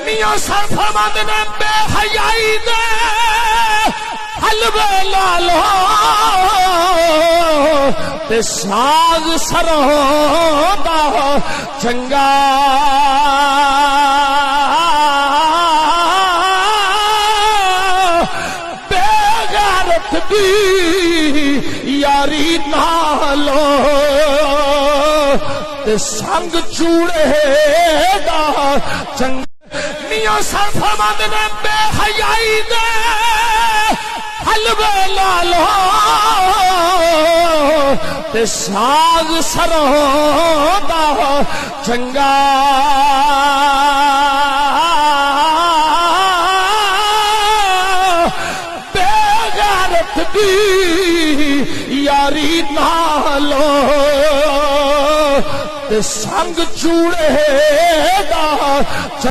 میاں سر فرماندے نے بے حیائی دے حلوے لالو تے ساگ سروں دا چنگا بے غیرت دی یاری نالو تے سنگ چوڑے دا چنگا میاں سر فرماندے نے بے حیائی دے حلوے لالو تے ساگ سروں دا چنگا بے غیرت دی یاری نالو تے سنگ چوڑے دا